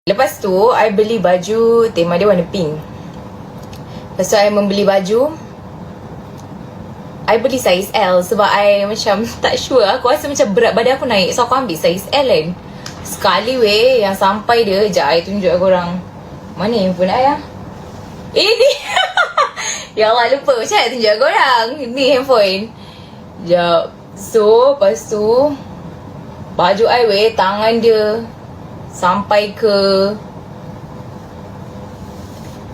Lepas tu, I beli baju, tema dia warna pink. Lepas tu, I membeli baju, I beli saiz L sebab I macam tak sure. Aku rasa macam berat badan aku naik. So, aku ambil saiz L kan. Sekali weh, yang sampai dia, sekejap I tunjuk korang. Mana handphone I lah? Ini! Ya Allah, lupa. Macam nak tunjuk korang. Ni handphone. Sekejap. So, lepas tu, baju I weh, tangan dia sampai ke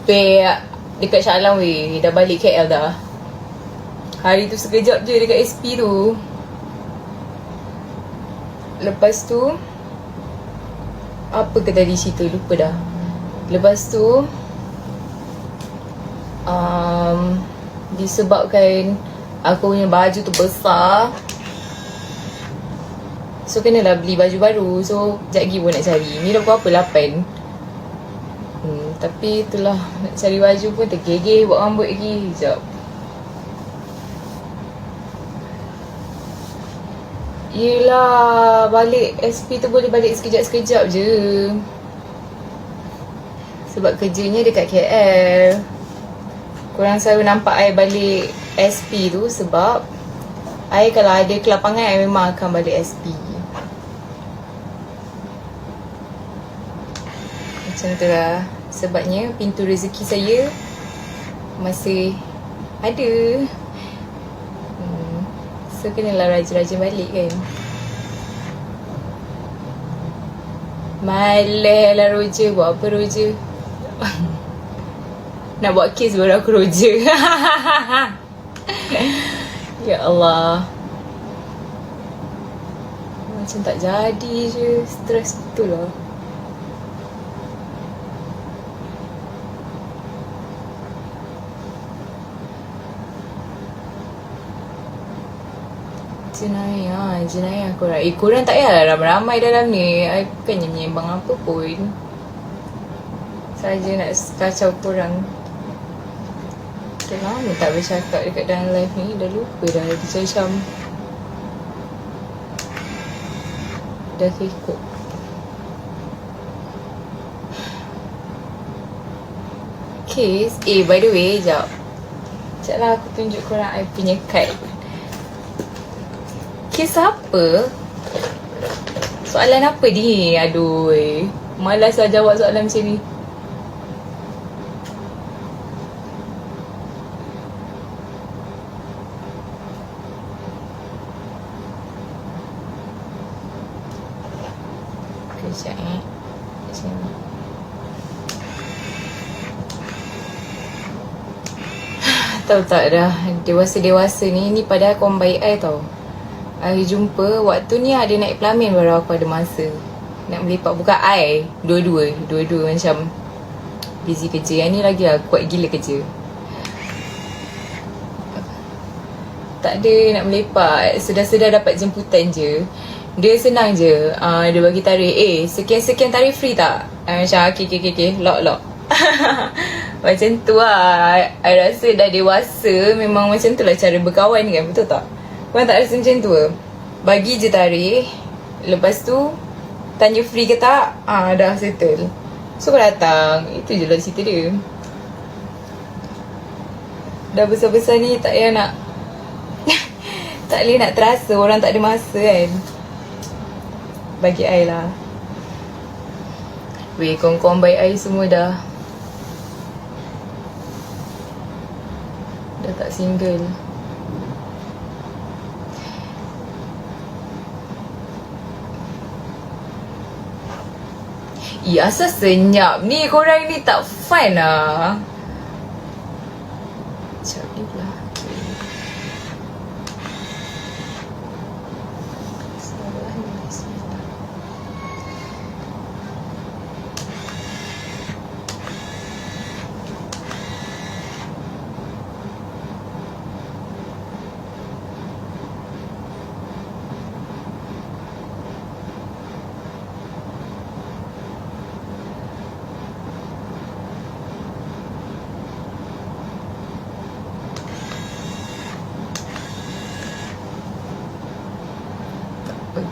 dekat Shah Alam weh. Dah balik KL dah. Hari tu sekejap je dekat SP tu. Lepas tu, apa ke tadi cerita? Lupa dah. Lepas tu, disebabkan aku punya baju tu besar, so kenalah beli baju baru. So, sekejap lagi pun nak cari. Ni dah pukul apa? 8. Tapi itulah, nak cari baju pun tergegeh buat rambut lagi. Sekejap. Yelah, balik SP tu boleh balik sekejap-sekejap je. Sebab kerjanya dekat KL. Korang selalu nampak I balik SP tu sebab I kalau ada kelapangan, I memang akan balik SP. Macam tu lah. Sebabnya pintu rezeki saya masih ada. So kenalah rajin-rajin balik kan. Malah lah roja. Buat apa roja? Nak buat kes baru aku roja. Ya Allah. Macam tak jadi je. Stres betul lah. Jenayah korang. Korang tak payah ramai-ramai dalam ni. I bukannya menyembang apa pun. Saja nak kacau korang. Dah lama tak bercakap dekat dalam live ni. Dah lupa dah. Macam dah kekok. Kes. By the way, sekejap. Sekejap lah aku tunjuk korang I punya card. Kes apa? Soalan apa ni? Aduh, malas lah jawab soalan macam ni. Kejap macam ni. Tahu tak dah, dewasa-dewasa ni padahal kawan baik I tau. I jumpa, waktu ni ada naik pelamin baru aku ada masa nak melepak. Bukan I, dua-dua macam busy kerja. Yang ni lagi lah, kuat gila kerja. Tak ada nak melepak, sedar-sedar dapat jemputan je. Dia senang je, dia bagi tarikh, sekian-sekian tarikh free tak? Macam okay, lock. Macam tu lah. I rasa dah dewasa, memang macam tu lah cara berkawan kan, betul tak? Korang tak rasa macam tu ke? Bagi je tarikh, lepas tu tanya free ke tak, dah settle. So kau datang, itu je lah cerita dia. Dah besar-besar ni tak payah nak tak boleh nak terasa orang tak ada masa kan. Bagi I lah. Weh, kawan-kawan baik I semua dah tak single. Asal senyap ni, korang ni tak fun lah. Sekejap ni pula.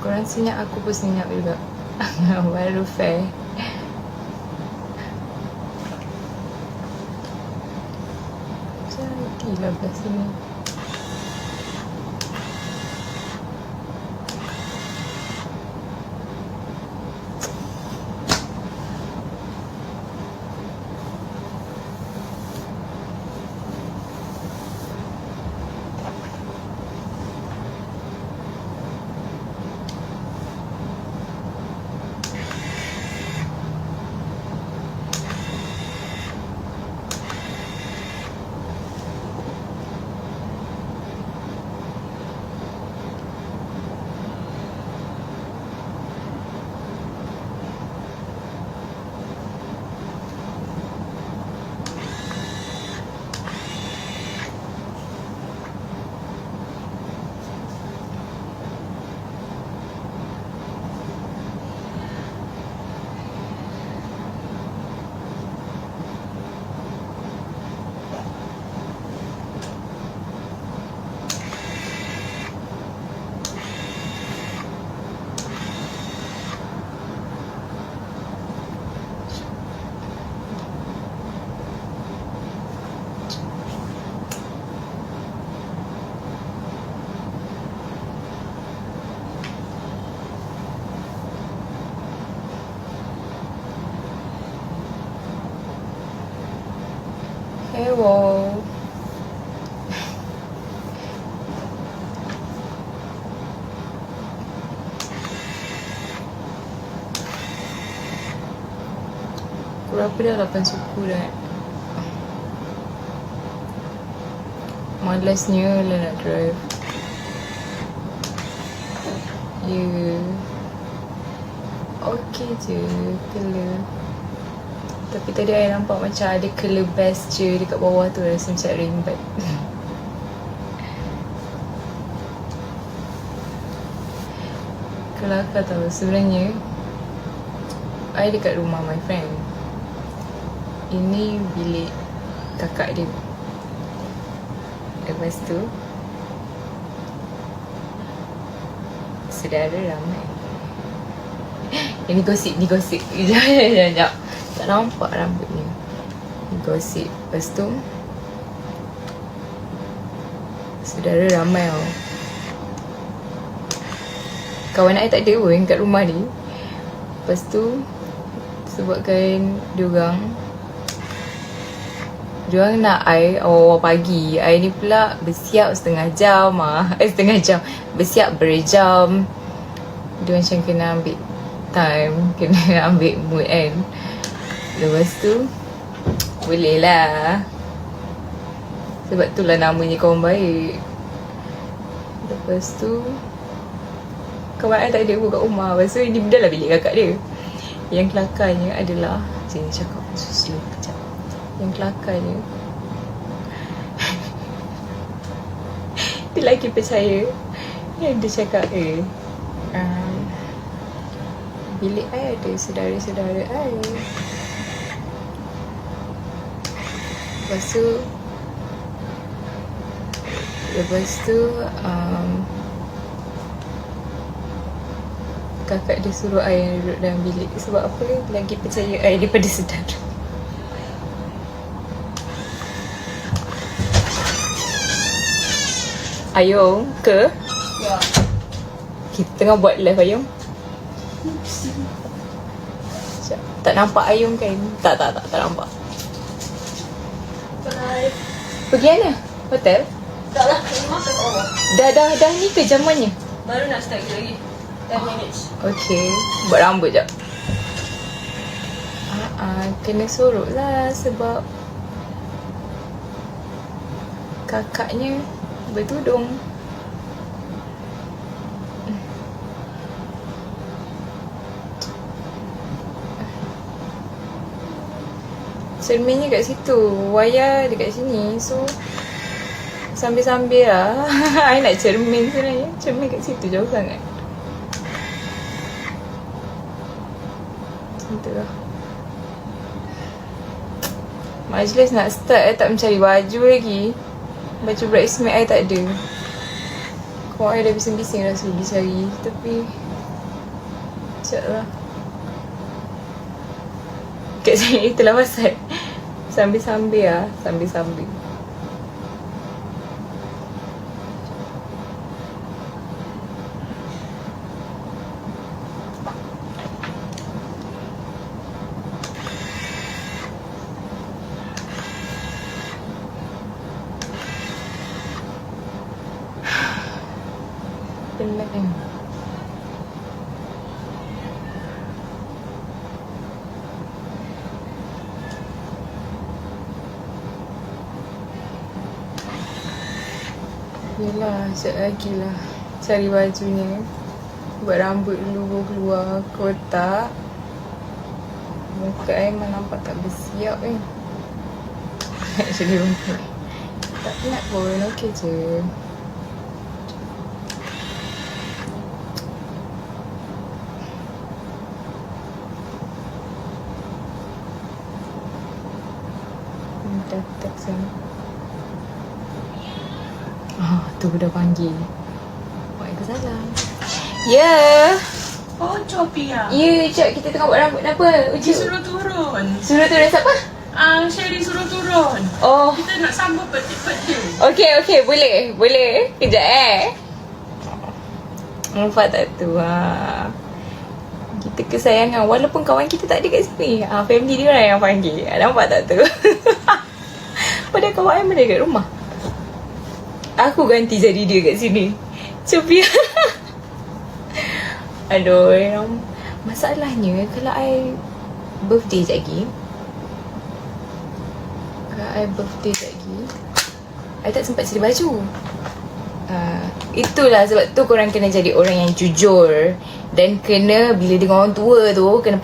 Korang senyap, aku pun senyap juga. Baru fair. Gila belah sini. Hello. Berapa dah 8 suku dah. Malasnya lah nak drive. Ya. Okey je, colour. Tapi tadi I nampak macam ada colour best je dekat bawah tu, rasa macam rimbat. Kelakar tau, sebenarnya I dekat rumah my friend. Ini bilik kakak dia. Lepas tu saudara ramai. Ini gosip, ni gosip. Sekejap. Tak nampak rambutnya. Ni gosip. Lepas tu saudara ramai tau. Kawan I tak ada pun kat rumah ni. Lepas tu sebabkan diorang nak I awal pagi. I ni pula bersiap setengah jam setengah jam. Bersiap berjam. Dia macam kena ambil time, kena ambil mood kan. Lepas tu boleh lah. Sebab tu lah namanya kawan baik. Lepas tu kawan I tak ada pun kat rumah. Lepas tu ni dah lah bilik kakak dia. Yang kelakarnya adalah, saya cakap slow kejap. Yang kelakarnya dia lagi percaya yang dia cakap bilik I ada saudara-saudara I. Lepas tu kakak dia suruh I duduk dalam bilik. Sebab apa? Lagi percaya I daripada saudara. Ayung ke? Ya. Kita tengah buat live Ayung. Tak nampak Ayung kan? Tak nampak. Bye. Pergi mana? Hotel? Tak lah, rumah kat bawah. Dah ni ke jamannya? Baru nak start lagi. 10 minutes. Okay, buat rambut jap. Kena sorok lah sebab kakaknya bertudung. Cerminnya kat situ, wayar dekat sini. So sambil-sambil lah. I nak cermin sebenarnya. Cermin kat situ jauh sangat. Macam tu lah. Majlis nak start, I tak mencari baju lagi. Baju bridesmaid I tak ada. Kawan I dah bising-bising dah suruh pergi cari. Tapi sekejap lah. Kat sini itulah pasal. Sambil-sambil lah. Sambil-sambil. Yelah, sekejap lagi lah cari bajunya. Buat rambut dulu, keluar kotak. Muka Aiman nampak tak bersiap kan. Actually rumput tak penat pun, okey je. Dah text kan. Tu dah panggil. Waalaikumsalam. Ya. Oh, Copia. Ya, Cak, kita tengah buat rambut apa? Uji. Suruh turun. Suruh turun siapa? Sherry suruh turun. Oh. Kita nak sambut petik-petik. Okey, boleh. Kejap nampak tak tu? Kita kesayangan walaupun kawan kita tak ada kat sini. Family dia orang yang panggil. Nampak tak tu? Padahal kawan Aiman ada kat rumah. Aku ganti jadi dia kat sini. Copia. Aduh, masalahnya kalau I birthday sekejap lagi. I tak sempat sedia baju. Itulah sebab tu korang kena jadi orang yang jujur. Dan kena bila dengan orang tua tu kena